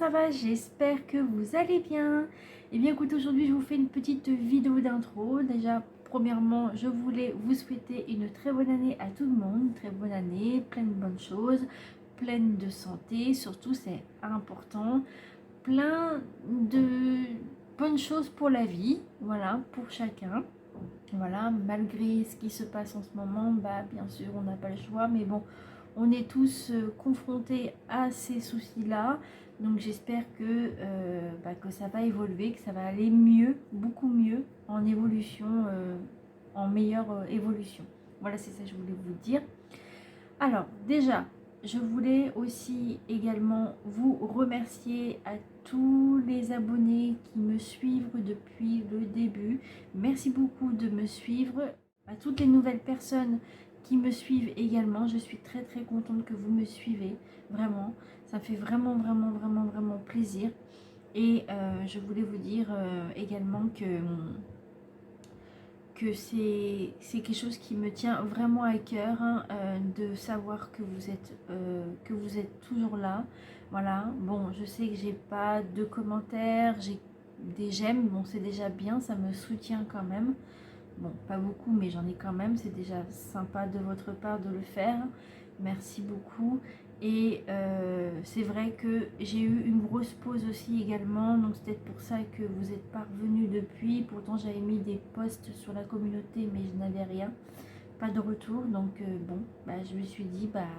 ça va? J'espère que vous allez bien. Et bien écoute, aujourd'hui je vous fais une petite vidéo d'intro. Déjà, premièrement, je voulais vous souhaiter une très bonne année à tout le monde. Une très bonne année, pleine de bonnes choses, pleine de santé, surtout c'est important. Plein de bonnes choses pour la vie, voilà, pour chacun. Voilà, malgré ce qui se passe en ce moment, bah bien sûr on n'a pas le choix, mais bon, on est tous confrontés à ces soucis-là. Donc j'espère que ça va évoluer, que ça va aller mieux, beaucoup mieux en évolution, en meilleure évolution. Voilà, c'est ça que je voulais vous dire. Alors déjà, je voulais aussi également vous remercier à tous les abonnés qui me suivent depuis le début. Merci beaucoup de me suivre. À toutes les nouvelles personnes qui me suivent également, je suis très très contente que vous me suivez. Vraiment, ça me fait vraiment plaisir. Et je voulais vous dire également que c'est quelque chose qui me tient vraiment à cœur, hein, de savoir que vous êtes toujours là. Voilà, bon, je sais que j'ai pas de commentaires, j'ai des j'aime, bon c'est déjà bien, ça me soutient quand même. Bon, pas beaucoup, mais j'en ai quand même, c'est déjà sympa de votre part de le faire. Merci beaucoup. Et c'est vrai que j'ai eu une grosse pause aussi également, donc c'est peut-être pour ça que vous êtes pas revenus depuis. Pourtant j'avais mis des posts sur la communauté, mais je n'avais rien, pas de retour. Donc bon, bah, je me suis dit, bah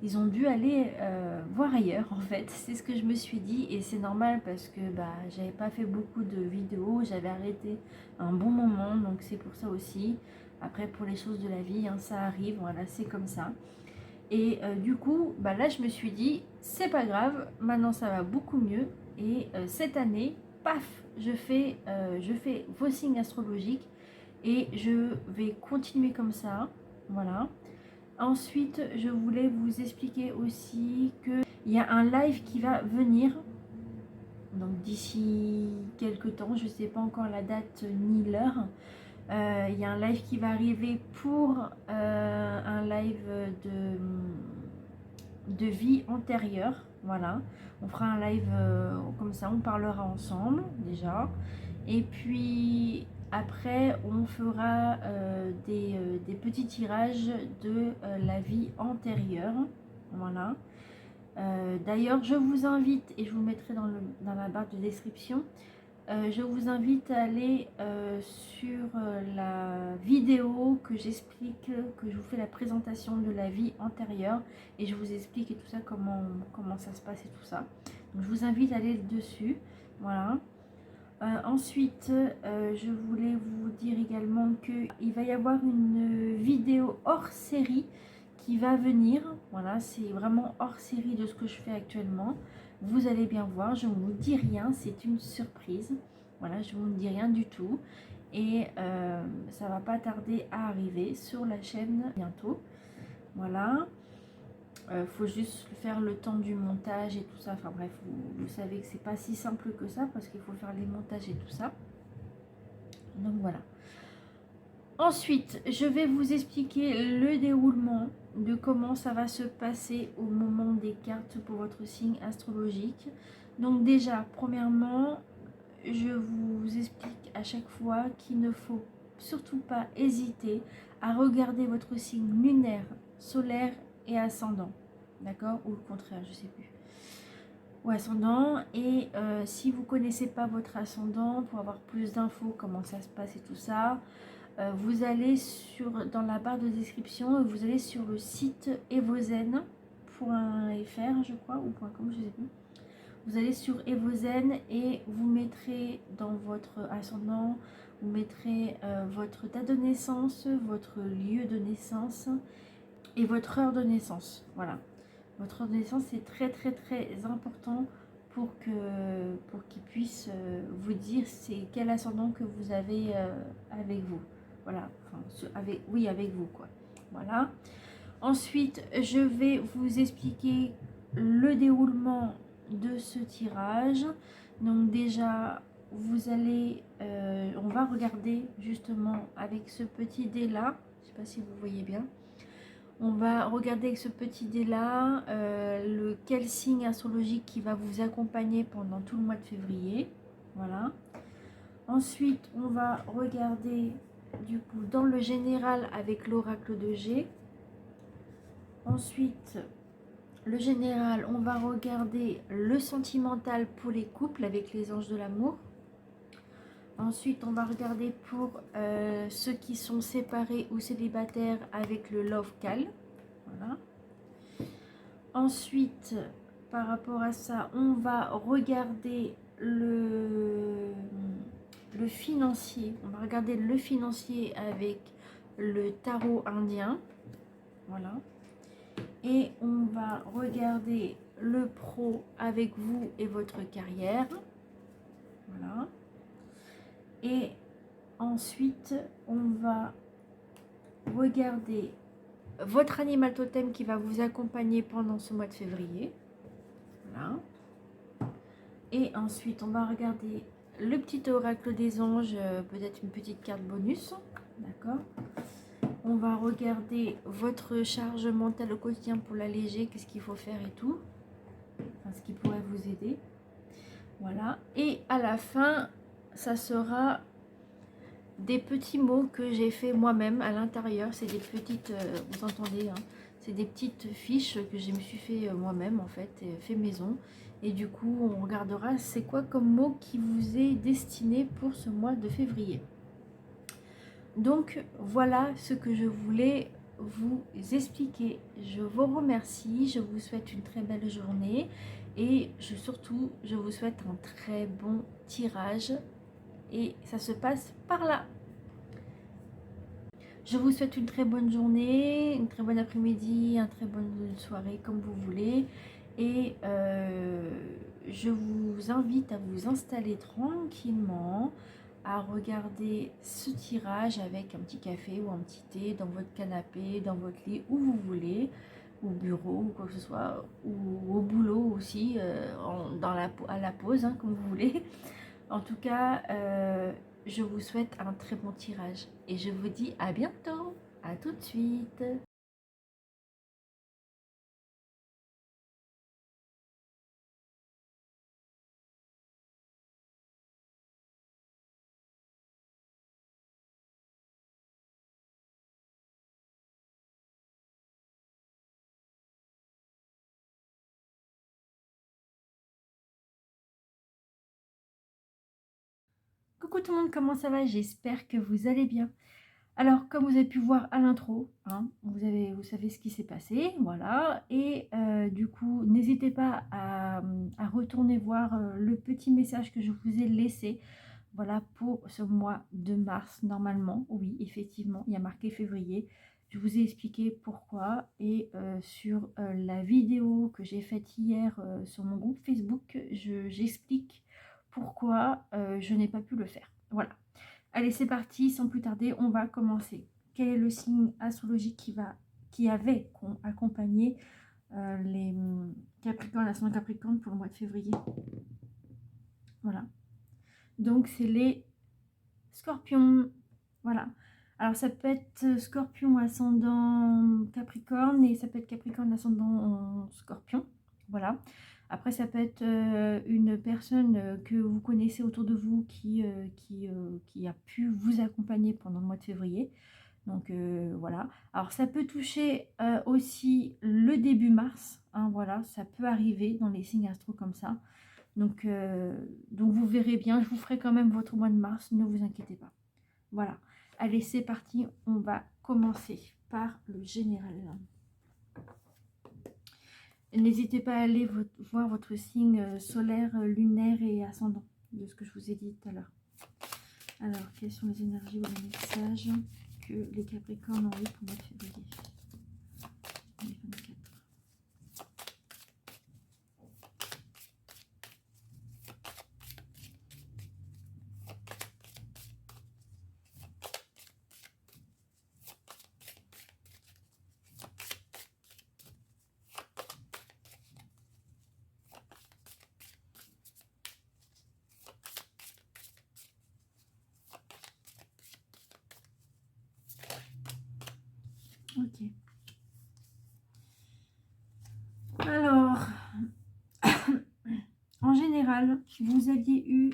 ils ont dû aller voir ailleurs en fait, c'est ce que je me suis dit. Et c'est normal parce que bah j'avais pas fait beaucoup de vidéos, j'avais arrêté un bon moment, donc c'est pour ça aussi. Après, pour les choses de la vie, hein, ça arrive, voilà, c'est comme ça. Et du coup, bah là, je me suis dit, c'est pas grave, maintenant ça va beaucoup mieux. Et cette année, paf, je fais vos signes astrologiques et je vais continuer comme ça. Voilà. Ensuite, je voulais vous expliquer aussi qu'il y a un live qui va venir. Donc d'ici quelques temps, je ne sais pas encore la date ni l'heure. Il y a un live qui va arriver pour un live de vie antérieure. Voilà, on fera un live comme ça, on parlera ensemble déjà. Et puis après, on fera des petits tirages de la vie antérieure. Voilà. D'ailleurs, je vous invite, et je vous mettrai dans la barre de description, je vous invite à aller sur la vidéo que j'explique, que je vous fais la présentation de la vie antérieure et je vous explique et tout ça, comment ça se passe et tout ça. Donc je vous invite à aller dessus. Voilà. Ensuite, je voulais vous dire également qu'il va y avoir une vidéo hors série qui va venir. Voilà, c'est vraiment hors série de ce que je fais actuellement. Vous allez bien voir, je ne vous dis rien, c'est une surprise. Voilà, je ne vous dis rien du tout. Et ça va pas tarder à arriver sur la chaîne bientôt. Voilà. Faut juste faire le temps du montage et tout ça. Enfin bref, vous savez que c'est pas si simple que ça parce qu'il faut faire les montages et tout ça. Donc voilà. Ensuite, je vais vous expliquer le déroulement de comment ça va se passer au moment des cartes pour votre signe astrologique. Donc déjà, premièrement, je vous explique à chaque fois qu'il ne faut surtout pas hésiter à regarder votre signe lunaire, solaire et ascendant. D'accord? Ou le contraire, je sais plus. Ou ascendant. Et si vous ne connaissez pas votre ascendant, pour avoir plus d'infos, comment ça se passe et tout ça, vous allez dans la barre de description, vous allez sur le site evozen.fr, je crois, ou .com, je sais plus. Vous allez sur Evozen et vous mettrez dans votre ascendant, vous mettrez votre date de naissance, votre lieu de naissance et votre heure de naissance. Voilà. Votre heure de naissance, c'est très important pour qu'il puisse vous dire c'est quel ascendant que vous avez avec vous. Voilà. Enfin, avec vous, quoi. Voilà. Ensuite, je vais vous expliquer le déroulement de ce tirage. Donc déjà, vous allez, on va regarder justement avec ce petit dé là, je sais pas si vous voyez bien, On va regarder avec ce petit dé-là lequel signe astrologique qui va vous accompagner pendant tout le mois de février. Voilà. Ensuite, on va regarder du coup dans le général avec l'oracle de G. Ensuite, le général, on va regarder le sentimental pour les couples avec les anges de l'amour. Ensuite, on va regarder pour ceux qui sont séparés ou célibataires avec le Love Cal. Voilà. Ensuite, par rapport à ça, on va regarder le financier. On va regarder le financier avec le tarot indien. Voilà. Et on va regarder le pro avec vous et votre carrière. Voilà. Et ensuite, on va regarder votre animal totem qui va vous accompagner pendant ce mois de février. Voilà. Et ensuite, on va regarder le petit oracle des anges, peut-être une petite carte bonus. D'accord. On va regarder votre charge mentale au quotidien pour l'alléger, qu'est-ce qu'il faut faire et tout. Enfin, ce qui pourrait vous aider. Voilà. Et à la fin, ça sera des petits mots que j'ai fait moi-même à l'intérieur. C'est des petites, vous entendez, hein, c'est des petites fiches que je me suis fait moi-même en fait, fait maison. Et du coup, on regardera c'est quoi comme mot qui vous est destiné pour ce mois de février. Donc voilà ce que je voulais vous expliquer. Je vous remercie, je vous souhaite une très belle journée et surtout je vous souhaite un très bon tirage et ça se passe par là. Je vous souhaite une très bonne journée, une très bonne après-midi, une très bonne soirée comme vous voulez et je vous invite à vous installer tranquillement, à regarder ce tirage avec un petit café ou un petit thé dans votre canapé, dans votre lit, où vous voulez, au bureau ou quoi que ce soit, ou au boulot aussi, à la pause, hein, comme vous voulez. En tout cas, je vous souhaite un très bon tirage et je vous dis à bientôt, à tout de suite. Coucou tout le monde, comment ça va? J'espère que vous allez bien. Alors, comme vous avez pu voir à l'intro, hein, vous savez ce qui s'est passé, voilà. Et du coup, n'hésitez pas à retourner voir le petit message que je vous ai laissé, voilà, pour ce mois de mars, normalement. Oui, effectivement, il y a marqué février. Je vous ai expliqué pourquoi. Et sur la vidéo que j'ai faite hier sur mon groupe Facebook, j'explique pourquoi je n'ai pas pu le faire. Voilà. Allez, c'est parti, sans plus tarder, on va commencer. Quel est le signe astrologique qui avait accompagné les Capricornes, l'ascendant Capricorne pour le mois de février? Voilà. Donc, c'est les Scorpions. Voilà. Alors, ça peut être Scorpion ascendant Capricorne et ça peut être Capricorne ascendant Scorpion. Voilà. Après, ça peut être une personne que vous connaissez autour de vous qui a pu vous accompagner pendant le mois de février. Donc voilà. Alors ça peut toucher aussi le début mars. Hein, voilà, ça peut arriver dans les signes astro comme ça. Donc vous verrez bien. Je vous ferai quand même votre mois de mars. Ne vous inquiétez pas. Voilà. Allez, c'est parti. On va commencer par le général. N'hésitez pas à aller voir votre signe solaire, lunaire et ascendant, de ce que je vous ai dit tout à l'heure. Alors, quelles sont les énergies ou les messages que les Capricornes ont eu pour le mois de février 2024? Ok. général, vous aviez eu...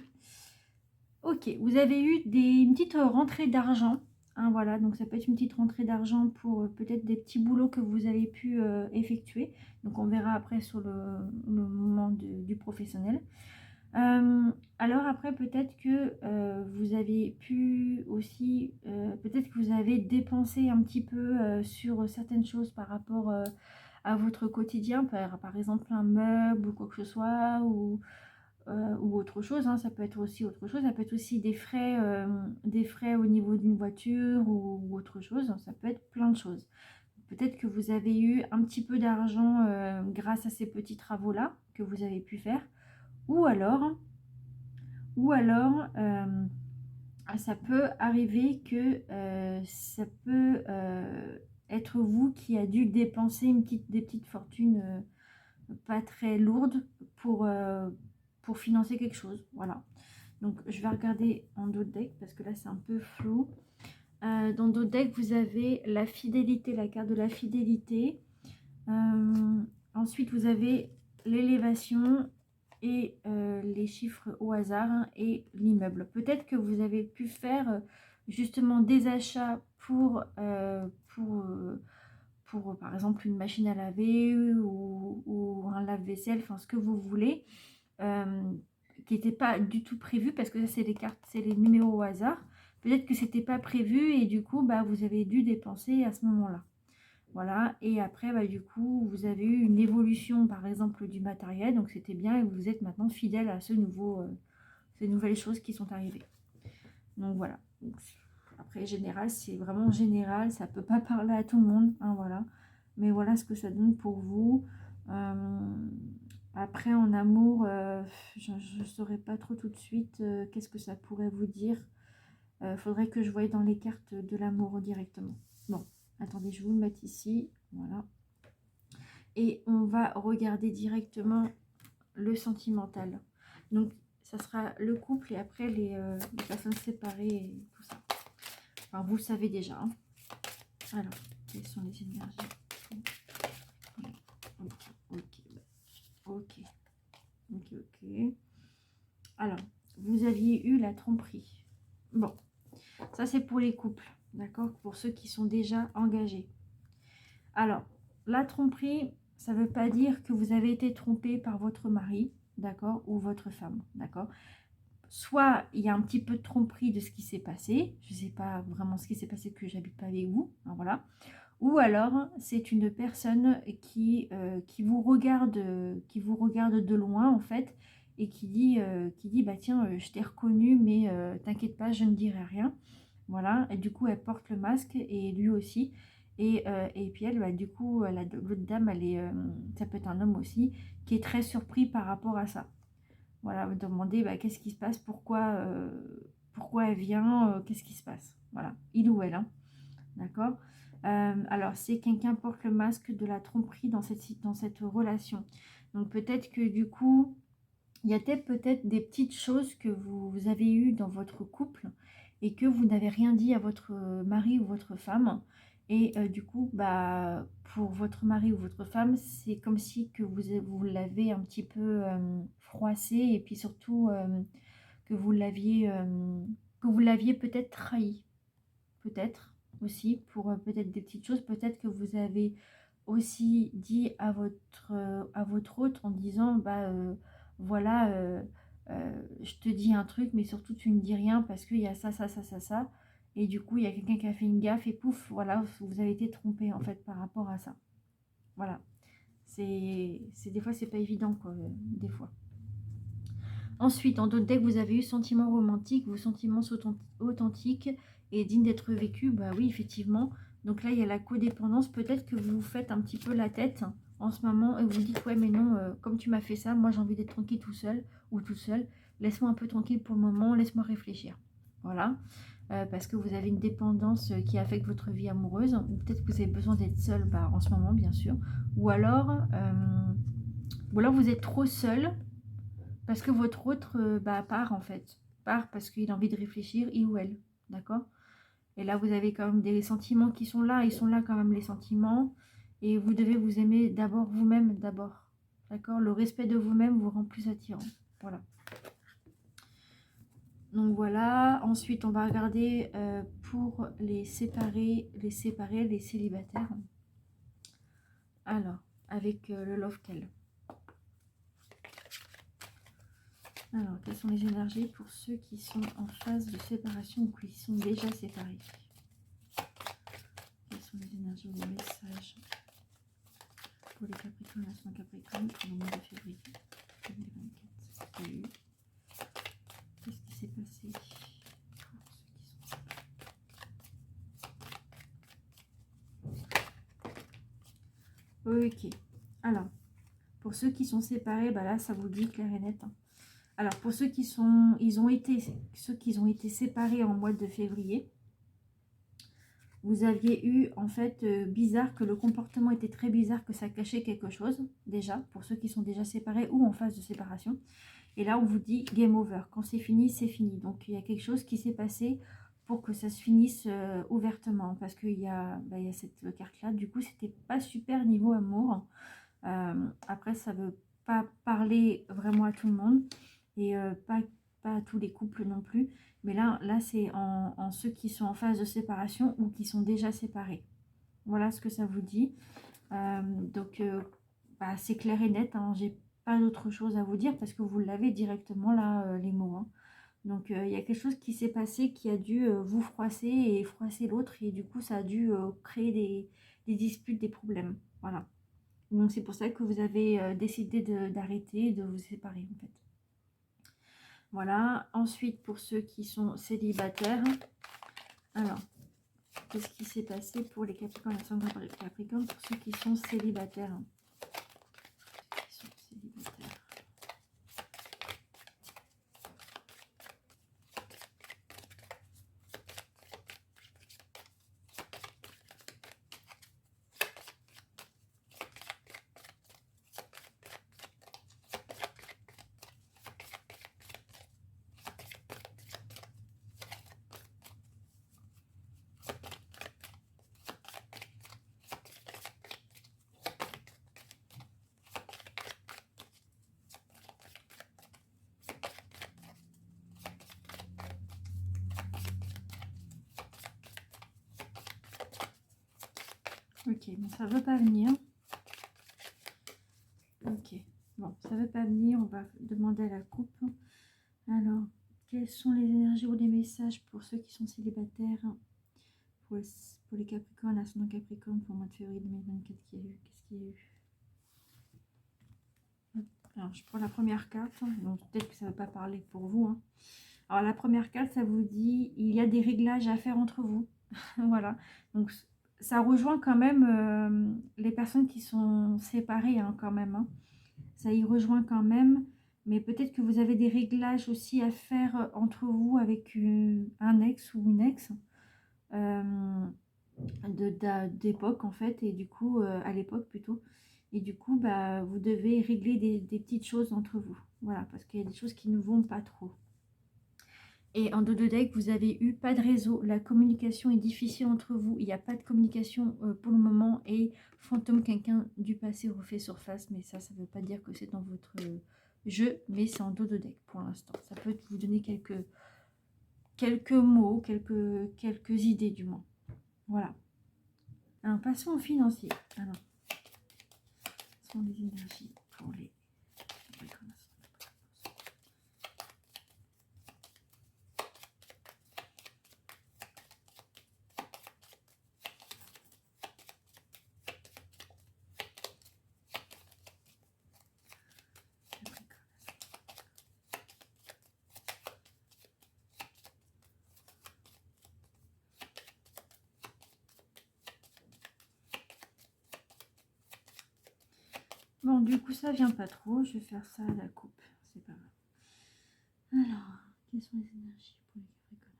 Ok, vous avez eu une petite rentrée d'argent. Hein, voilà, donc ça peut être une petite rentrée d'argent pour peut-être des petits boulots que vous avez pu effectuer. Donc on verra après sur le moment du professionnel. Alors après, peut-être que vous avez pu aussi, peut-être que vous avez dépensé un petit peu sur certaines choses par rapport à votre quotidien, par exemple un meuble ou quoi que ce soit, ou autre chose, hein. Ça peut être aussi autre chose, ça peut être aussi des frais au niveau d'une voiture ou autre chose, ça peut être plein de choses. Peut-être que vous avez eu un petit peu d'argent grâce à ces petits travaux-là que vous avez pu faire, ou alors ça peut arriver que ça peut être vous qui a dû dépenser des petites fortunes pas très lourdes pour financer quelque chose. Voilà. Donc je vais regarder en d'autres decks parce que là c'est un peu flou. Dans d'autres decks, vous avez la fidélité, la carte de la fidélité. Ensuite, vous avez l'élévation et les chiffres au hasard, hein, et l'immeuble. Peut-être que vous avez pu faire justement des achats pour par exemple une machine à laver ou un lave-vaisselle, enfin ce que vous voulez, qui n'était pas du tout prévu parce que ça c'est les cartes, c'est les numéros au hasard. Peut-être que c'était pas prévu et du coup bah, vous avez dû dépenser à ce moment-là. Voilà, et après, bah, du coup, vous avez eu une évolution, par exemple, du matériel, donc c'était bien, et vous êtes maintenant fidèle à ces nouvelles choses qui sont arrivées. Donc voilà. Donc, après, général, c'est vraiment général, ça peut pas parler à tout le monde, hein, voilà. Mais voilà ce que ça donne pour vous. Après, en amour, je ne saurais pas trop tout de suite qu'est-ce que ça pourrait vous dire. Faudrait que je voie dans les cartes de l'amour directement. Bon. Attendez, je vais vous le mettre ici. Voilà. Et on va regarder directement le sentimental. Donc, ça sera le couple et après les personnes séparées et tout ça. Enfin, vous le savez déjà. Hein. Alors, quelles sont les énergies? Ok. Alors, vous aviez eu la tromperie. Bon, ça c'est pour les couples. D'accord? Pour ceux qui sont déjà engagés. Alors, la tromperie, ça ne veut pas dire que vous avez été trompé par votre mari, d'accord, ou votre femme, d'accord. Soit il y a un petit peu de tromperie de ce qui s'est passé, je ne sais pas vraiment ce qui s'est passé que j'habite pas avec vous, hein, voilà. Ou alors c'est une personne qui vous regarde de loin en fait et qui dit bah tiens je t'ai reconnu mais t'inquiète pas je ne dirai rien. Voilà, et du coup elle porte le masque et lui aussi. Et puis elle, bah, du coup, l'autre dame, ça peut être un homme aussi, qui est très surpris par rapport à ça. Voilà, vous demandez bah, qu'est-ce qui se passe, pourquoi elle vient, qu'est-ce qui se passe. Voilà, il ou elle, hein. D'accord. Alors, c'est quelqu'un porte le masque de la tromperie dans cette relation. Donc peut-être que du coup, il y a peut-être des petites choses que vous avez eues dans votre couple et que vous n'avez rien dit à votre mari ou votre femme. Et du coup, bah, pour votre mari ou votre femme, c'est comme si que vous l'avez un petit peu froissé et puis surtout que vous l'aviez peut-être trahi. Peut-être aussi pour peut-être des petites choses. Peut-être que vous avez aussi dit à votre hôte en disant bah voilà je te dis un truc mais surtout tu ne dis rien parce qu'il y a ça et du coup il y a quelqu'un qui a fait une gaffe et pouf voilà vous avez été trompé en fait par rapport à ça. Voilà, c'est des fois c'est pas évident quoi, des fois. Ensuite, en d'autres decks, vous avez eu sentiments romantiques, vos sentiments sont authentiques et dignes d'être vécus. Bah oui, effectivement. Donc là, il y a la codépendance. Peut-être que vous vous faites un petit peu la tête en ce moment et vous vous dites, ouais, mais non, comme tu m'as fait ça, moi j'ai envie d'être tranquille tout seul ou tout seul. Laisse-moi un peu tranquille pour le moment, laisse-moi réfléchir. Voilà. Parce que vous avez une dépendance qui affecte votre vie amoureuse. Ou peut-être que vous avez besoin d'être seul bah, en ce moment, bien sûr. Ou alors vous êtes trop seul. Parce que votre autre part en fait. Part parce qu'il a envie de réfléchir, il ou elle. D'accord? Et là, vous avez quand même des sentiments qui sont là. Ils sont là quand même, les sentiments. Et vous devez vous aimer d'abord vous-même, d'abord. D'accord? Le respect de vous-même vous rend plus attirant. Voilà. Donc voilà, ensuite on va regarder pour les séparés, les célibataires. Alors, avec le Love Kell. Alors, quelles sont les énergies pour ceux qui sont en phase de séparation ou qui sont déjà séparés? Quelles sont les énergies ou les messages pour les Capricornes, la semaine Capricorne pour le mois de février 2024? Qu'est-ce qui s'est passé pour ceux qui sont séparés? Ok. Alors, pour ceux qui sont séparés, bah là, ça vous dit clair et net. Hein. Alors, pour ceux qui ont été séparés en mois de février, vous aviez eu, en fait, bizarre, que le comportement était très bizarre, que ça cachait quelque chose, déjà, pour ceux qui sont déjà séparés ou en phase de séparation. Et là, on vous dit game over. Quand c'est fini, c'est fini. Donc, il y a quelque chose qui s'est passé pour que ça se finisse ouvertement. Parce qu'il y a cette carte-là. Du coup, c'était pas super niveau amour. Après, ça veut pas parler vraiment à tout le monde. Et pas à tous les couples non plus. Mais là c'est en ceux qui sont en phase de séparation ou qui sont déjà séparés. Voilà ce que ça vous dit. Donc, c'est clair et net. Hein. J'ai pas d'autre chose à vous dire parce que vous l'avez directement là, les mots. Hein. Donc, il y a quelque chose qui s'est passé qui a dû vous froisser et froisser l'autre. Et du coup, ça a dû créer des disputes, des problèmes. Voilà. Donc, c'est pour ça que vous avez décidé d'arrêter, de vous séparer en fait. Voilà. Ensuite, pour ceux qui sont célibataires, alors, qu'est-ce qui s'est passé pour les Capricornes, l'ascendant Capricorne, pour ceux qui sont célibataires? Ok, bon, ça veut pas venir. Ok, bon, ça veut pas venir. On va demander à la coupe. Alors, quelles sont les énergies ou les messages pour ceux qui sont célibataires? Pour les Capricornes, ascendant Capricorne, pour le mois de février 2024, qu'il y a eu? Qu'est-ce qu'il y a eu? Alors, je prends la première carte. Donc, peut-être que ça ne veut pas parler pour vous. Hein. Alors, la première carte, ça vous dit il y a des réglages à faire entre vous. Voilà. Donc, ça rejoint quand même les personnes qui sont séparées, hein, quand même. Hein. Ça y rejoint quand même. Mais peut-être que vous avez des réglages aussi à faire entre vous avec un ex ou une ex d'époque, en fait. Et du coup, à l'époque plutôt. Et du coup, vous devez régler des petites choses entre vous. Voilà, parce qu'il y a des choses qui ne vont pas trop. Et en dos de deck, vous avez eu pas de réseau. La communication est difficile entre vous. Il n'y a pas de communication pour le moment. Et fantôme, quelqu'un du passé refait surface. Mais ça ne veut pas dire que c'est dans votre jeu. Mais c'est en dos de deck pour l'instant. Ça peut vous donner quelques mots, quelques idées du moins. Voilà. Alors, passons au financier. Alors, ce sont les énergies pour les... Bon, du coup, ça vient pas trop. Je vais faire ça à la coupe. C'est pas grave. Alors, quelles sont les énergies pour les Capricornes?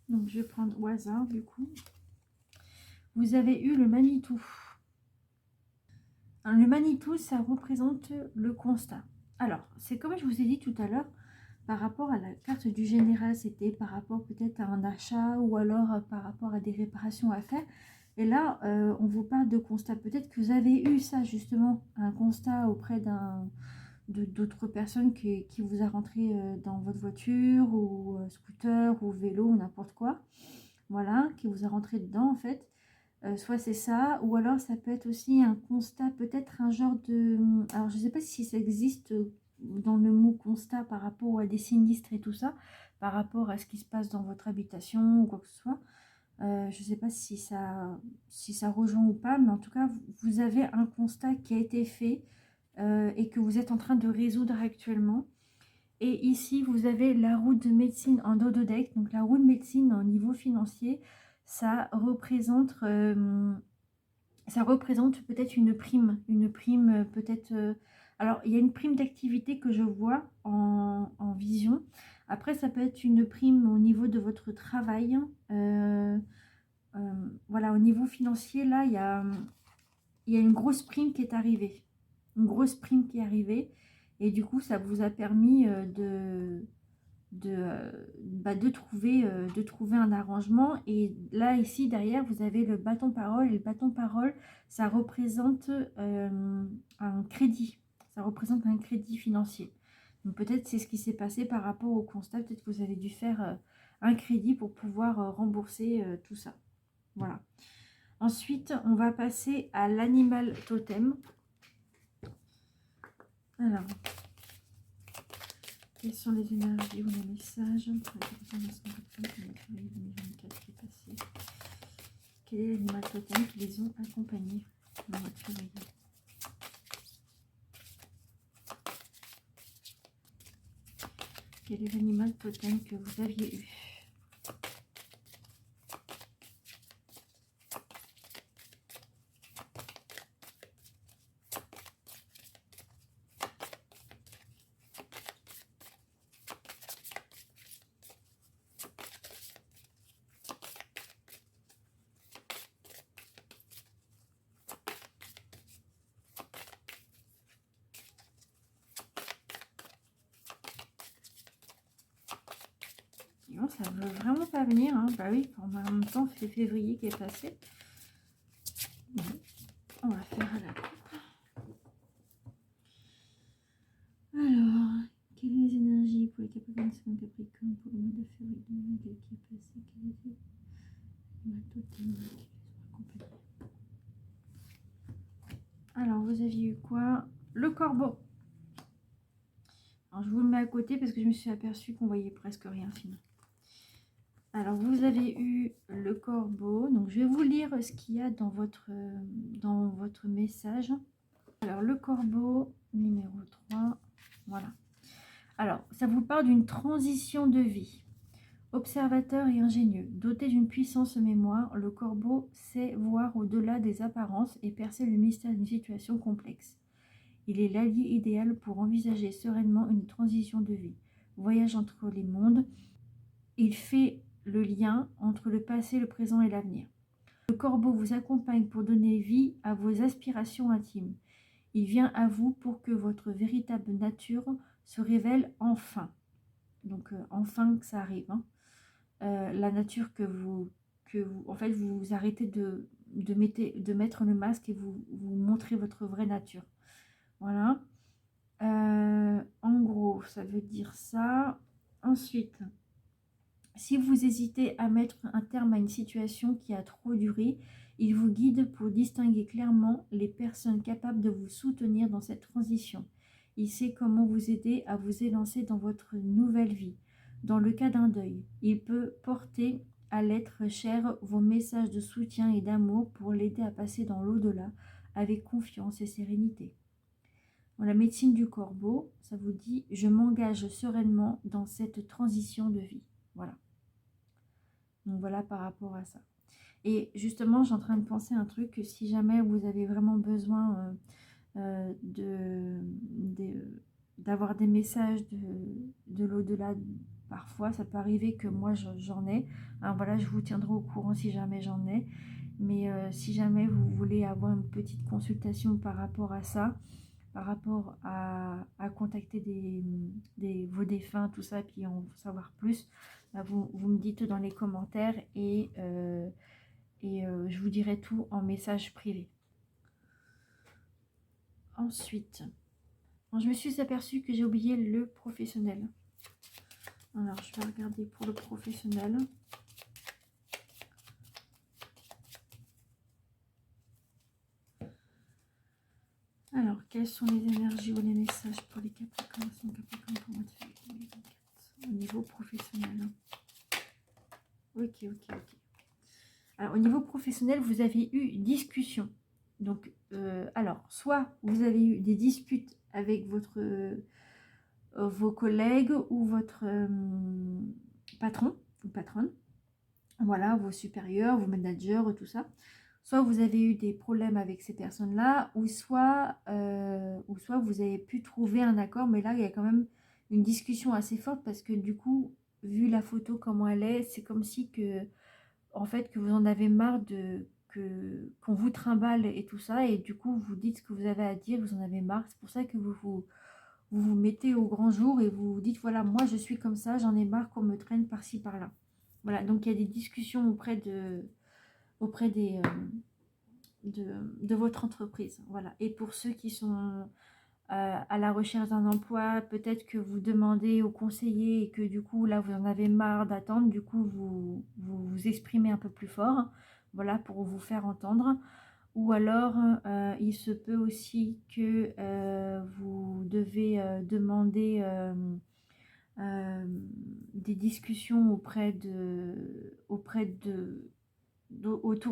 Donc, je vais prendre au hasard, du coup. Vous avez eu le Manitou. Alors, le Manitou, ça représente le constat. Alors, c'est comme je vous ai dit tout à l'heure, par rapport à la carte du général, c'était par rapport peut-être à un achat ou alors par rapport à des réparations à faire. Et là, on vous parle de constat. Peut-être que vous avez eu ça justement, un constat auprès d'autres personnes qui vous a rentré dans votre voiture ou scooter ou vélo ou n'importe quoi. Voilà, qui vous a rentré dedans en fait. Soit c'est ça, ou alors ça peut être aussi un constat, peut-être un genre de... Alors je ne sais pas si ça existe dans le mot constat par rapport à des sinistres et tout ça, par rapport à ce qui se passe dans votre habitation ou quoi que ce soit. Je ne sais pas si ça rejoint ou pas, mais en tout cas, vous avez un constat qui a été fait et que vous êtes en train de résoudre actuellement. Et ici, vous avez la roue de médecine en dododeck. Donc la roue de médecine au niveau financier, ça représente peut-être une prime. Une prime peut-être... alors, il y a une prime d'activité que je vois en vision. Après, ça peut être une prime au niveau de votre travail. Voilà, au niveau financier, là, il y a une grosse prime qui est arrivée. Une grosse prime qui est arrivée. Et du coup, ça vous a permis de trouver un arrangement. Et là, ici, derrière, vous avez le bâton parole. Et le bâton parole, ça représente un crédit. Ça représente un crédit financier. Donc peut-être c'est ce qui s'est passé par rapport au constat. Peut-être que vous avez dû faire un crédit pour pouvoir rembourser tout ça. Voilà. Ensuite, on va passer à l'animal totem. Alors, quelles sont les énergies ou les messages pour la personne qui est passé? Quel est l'animal totem qui les ont accompagnés dans votre février? Quel est l'animal totem que vous aviez eu? Non, ça ne veut vraiment pas venir. Hein. Bah oui, en même temps, c'est février qui est passé. Bon, on va faire à la coupe. Alors, quelles sont les énergies pour les Capricornes, Capricorne pour le mois de février qui est passé? Quel est l'animal totem qui les ont accompagnés? Alors, vous aviez eu quoi? Le corbeau. Alors, je vous le mets à côté parce que je me suis aperçue qu'on voyait presque rien sinon. Alors, vous avez eu le corbeau. Donc, je vais vous lire ce qu'il y a dans votre message. Alors, le corbeau, numéro 3. Voilà. Alors, ça vous parle d'une transition de vie. Observateur et ingénieux, doté d'une puissance mémoire, le corbeau sait voir au-delà des apparences et percer le mystère d'une situation complexe. Il est l'allié idéal pour envisager sereinement une transition de vie. Voyage entre les mondes, il fait le lien entre le passé, le présent et l'avenir. Le corbeau vous accompagne pour donner vie à vos aspirations intimes. Il vient à vous pour que votre véritable nature se révèle enfin. Donc enfin que ça arrive. Hein. La nature que vous en fait, vous arrêtez de mettre le masque et vous montrez votre vraie nature. Voilà. En gros, ça veut dire ça. Ensuite, si vous hésitez à mettre un terme à une situation qui a trop duré, il vous guide pour distinguer clairement les personnes capables de vous soutenir dans cette transition. Il sait comment vous aider à vous élancer dans votre nouvelle vie. Dans le cas d'un deuil, il peut porter à l'être cher vos messages de soutien et d'amour pour l'aider à passer dans l'au-delà avec confiance et sérénité. Dans la médecine du corbeau, ça vous dit « Je m'engage sereinement dans cette transition de vie ». Voilà. Donc voilà par rapport à ça. Et justement, je suis en train de penser à un truc, que si jamais vous avez vraiment besoin d'avoir des messages de l'au-delà, parfois ça peut arriver que moi j'en ai. Alors voilà, je vous tiendrai au courant si jamais j'en ai. Mais si jamais vous voulez avoir une petite consultation par rapport à ça, par rapport à contacter vos défunts, tout ça, puis en savoir plus, bah vous me dites dans les commentaires et Et je vous dirai tout en message privé. Ensuite, je me suis aperçue que j'ai oublié le professionnel. Alors, je vais regarder pour le professionnel. Alors, quelles sont les énergies ou les messages pour les Capricornes? Capricorne pour moi de février 2024 au niveau professionnel. Ok. Alors, au niveau professionnel, vous avez eu discussion. Donc, alors, soit vous avez eu des disputes avec vos collègues ou votre patron ou patronne, voilà, vos supérieurs, vos managers, tout ça. Soit vous avez eu des problèmes avec ces personnes-là, ou soit vous avez pu trouver un accord, mais là, il y a quand même une discussion assez forte parce que du coup, vu la photo comment elle est, c'est comme si que, en fait, que vous en avez marre qu'on vous trimballe et tout ça, et du coup, vous dites ce que vous avez à dire, vous en avez marre. C'est pour ça que vous mettez au grand jour et vous dites, voilà, moi, je suis comme ça, j'en ai marre qu'on me traîne par-ci, par-là. Voilà, donc il y a des discussions auprès de votre entreprise. Voilà. Et pour ceux qui sont à la recherche d'un emploi, peut-être que vous demandez au conseiller et que du coup, là, vous en avez marre d'attendre. Du coup, vous exprimez un peu plus fort, voilà, pour vous faire entendre. Ou alors, il se peut aussi que vous devez demander des discussions autour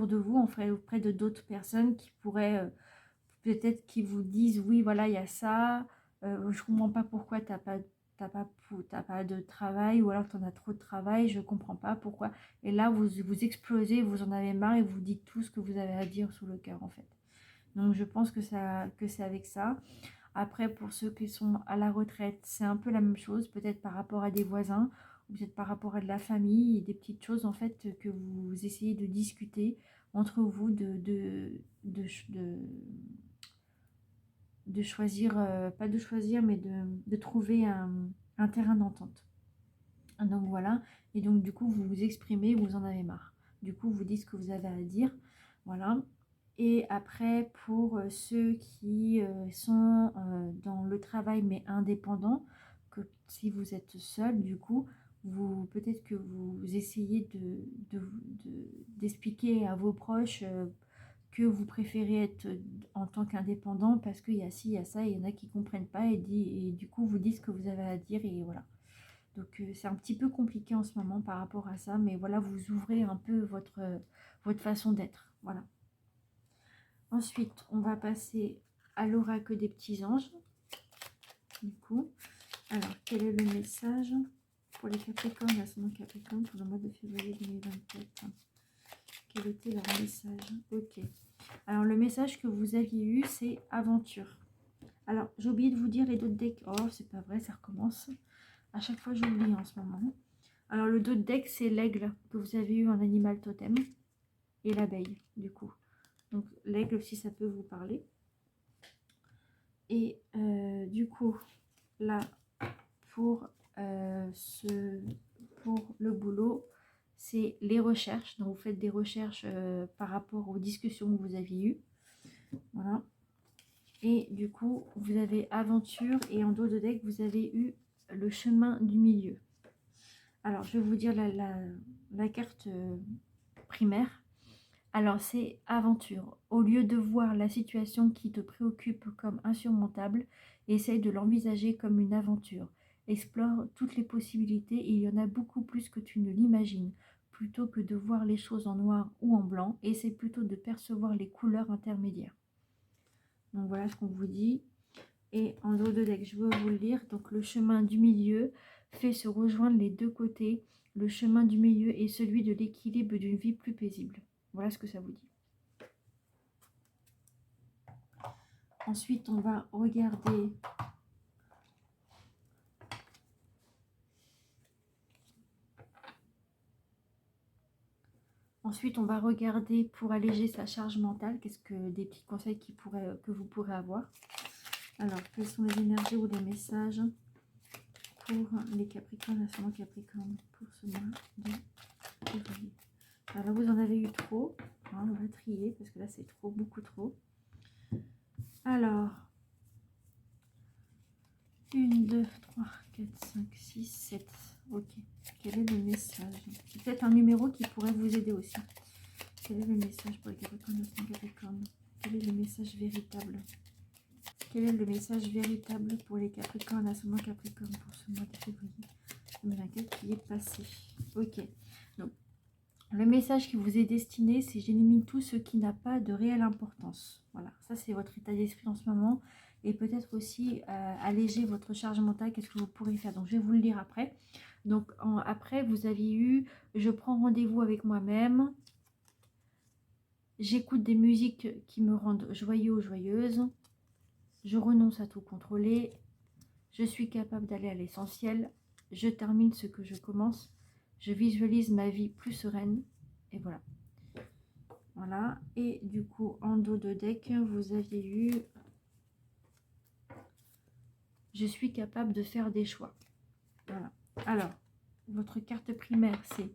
de vous, auprès de d'autres personnes qui pourraient peut-être qui vous disent oui, voilà, il y a ça, je comprends pas pourquoi t'as pas de travail, ou alors tu en as trop de travail, je comprends pas pourquoi. Et là, vous explosez, vous en avez marre et vous dites tout ce que vous avez à dire sous le cœur, en fait. Donc, je pense que c'est avec ça. Après, pour ceux qui sont à la retraite, c'est un peu la même chose, peut-être par rapport à des voisins, ou peut-être par rapport à de la famille, et des petites choses, en fait, que vous essayez de discuter entre vous, de choisir, pas de choisir, mais de trouver un terrain d'entente. Donc voilà, et donc du coup, vous vous exprimez, vous en avez marre. Du coup, vous dites ce que vous avez à dire, voilà. Et après, pour ceux qui sont dans le travail mais indépendants, que si vous êtes seul, du coup, peut-être que vous essayez d'expliquer à vos proches que vous préférez être en tant qu'indépendant parce qu'il y a ci, il y a ça, et il y en a qui ne comprennent pas et du coup, vous dites ce que vous avez à dire et voilà. Donc, c'est un petit peu compliqué en ce moment par rapport à ça, mais voilà, vous ouvrez un peu votre façon d'être, voilà. Ensuite, on va passer à l'oracle des petits anges. Du coup, alors, quel est le message pour les Capricornes, l'ascendant Capricorne, pour le mois de février 2024? Quel était leur message? Ok. Alors, le message que vous aviez eu, c'est aventure. Alors, j'ai oublié de vous dire les deux decks. Oh, c'est pas vrai, ça recommence. À chaque fois, j'oublie en ce moment. Alors, le 2 deck, c'est l'aigle que vous avez eu en animal totem. Et l'abeille, du coup. Donc, l'aigle, si ça peut vous parler. Et du coup, là, pour le boulot, c'est les recherches. Donc, vous faites des recherches par rapport aux discussions que vous aviez eues. Voilà. Et du coup, vous avez aventure. Et en dos de deck, vous avez eu le chemin du milieu. Alors, je vais vous dire la carte primaire. Alors, c'est aventure. Au lieu de voir la situation qui te préoccupe comme insurmontable, essaye de l'envisager comme une aventure. Explore toutes les possibilités et il y en a beaucoup plus que tu ne l'imagines. Plutôt que de voir les choses en noir ou en blanc, essaie plutôt de percevoir les couleurs intermédiaires. Donc, voilà ce qu'on vous dit. Et en dos de deck, je veux vous le lire. Donc, le chemin du milieu fait se rejoindre les deux côtés. Le chemin du milieu est celui de l'équilibre d'une vie plus paisible. Voilà ce que ça vous dit. Ensuite, on va regarder pour alléger sa charge mentale. Qu'est-ce que des petits conseils que vous pourrez avoir. Alors, quelles sont les énergies ou les messages pour les Capricornes, ascendant Capricorne, pour ce mois de février? Alors là, vous en avez eu trop. va trier parce que là c'est trop, beaucoup trop. Alors, 1, 2, 3, 4, 5, 6, 7. Ok. Quel est le message? C'est peut-être un numéro qui pourrait vous aider aussi. Quel est le message pour les Capricornes, Ascendant Capricorne? Quel est le message véritable? Quel est le message véritable pour les Capricornes, Ascendant Capricorne pour ce mois de février 2024 qui est passé? Ok. Donc, le message qui vous est destiné, c'est j'élimine tout ce qui n'a pas de réelle importance. Voilà, ça c'est votre état d'esprit en ce moment. Et peut-être aussi alléger votre charge mentale, qu'est-ce que vous pourrez faire. Donc je vais vous le lire après. Donc après, vous aviez eu, je prends rendez-vous avec moi-même. J'écoute des musiques qui me rendent joyeux ou joyeuse. Je renonce à tout contrôler. Je suis capable d'aller à l'essentiel. Je termine ce que je commence. Je visualise ma vie plus sereine. Et voilà. Voilà. Et du coup, en dos de deck, vous aviez eu... Je suis capable de faire des choix. Voilà. Alors, votre carte primaire, c'est...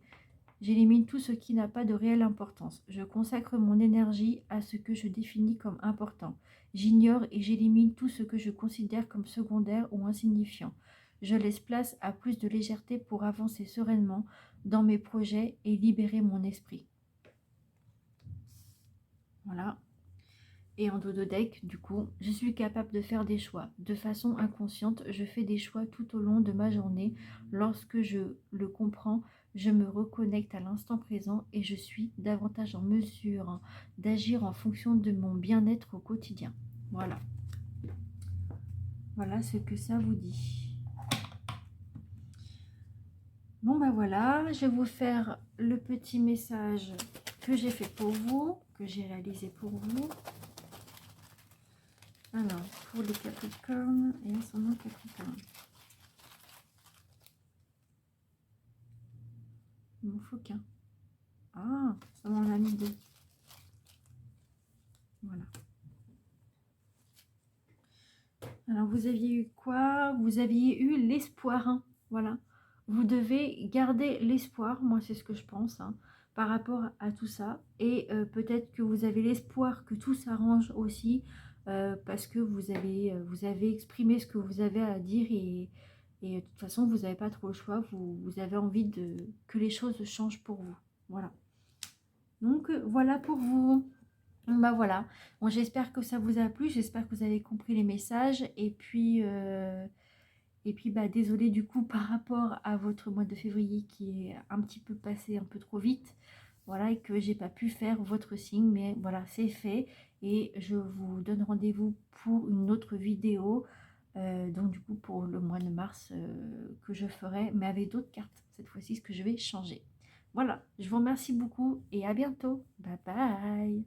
J'élimine tout ce qui n'a pas de réelle importance. Je consacre mon énergie à ce que je définis comme important. J'ignore et j'élimine tout ce que je considère comme secondaire ou insignifiant. Je laisse place à plus de légèreté pour avancer sereinement dans mes projets et libérer mon esprit. Voilà. Et en dos de deck, du coup, je suis capable de faire des choix. De façon inconsciente, je fais des choix tout au long de ma journée. Lorsque je le comprends, je me reconnecte à l'instant présent et je suis davantage en mesure d'agir en fonction de mon bien-être au quotidien. Voilà. Voilà ce que ça vous dit. Bon ben voilà, je vais vous faire le petit message que j'ai fait pour vous, que j'ai réalisé pour vous. Alors, pour les Capricornes et Ascendant Capricorne. Il m'en faut qu'un. Ah, ça m'en a mis deux. Voilà. Alors, vous aviez eu quoi? Vous aviez eu l'espoir. Hein, voilà. Vous devez garder l'espoir. Moi, c'est ce que je pense. Hein, par rapport à tout ça. Et peut-être que vous avez l'espoir que tout s'arrange aussi. Parce que vous avez exprimé ce que vous avez à dire. Et de toute façon, vous n'avez pas trop le choix. Vous avez envie que les choses changent pour vous. Voilà. Donc, voilà pour vous. Bah voilà, bon, j'espère que ça vous a plu, j'espère que vous avez compris les messages et puis bah désolé du coup par rapport à votre mois de février qui est un petit peu passé un peu trop vite, voilà, et que j'ai pas pu faire votre signe, mais voilà, c'est fait et je vous donne rendez-vous pour une autre vidéo, donc du coup pour le mois de mars que je ferai, mais avec d'autres cartes, cette fois-ci ce que je vais changer. Voilà, je vous remercie beaucoup et à bientôt, bye bye.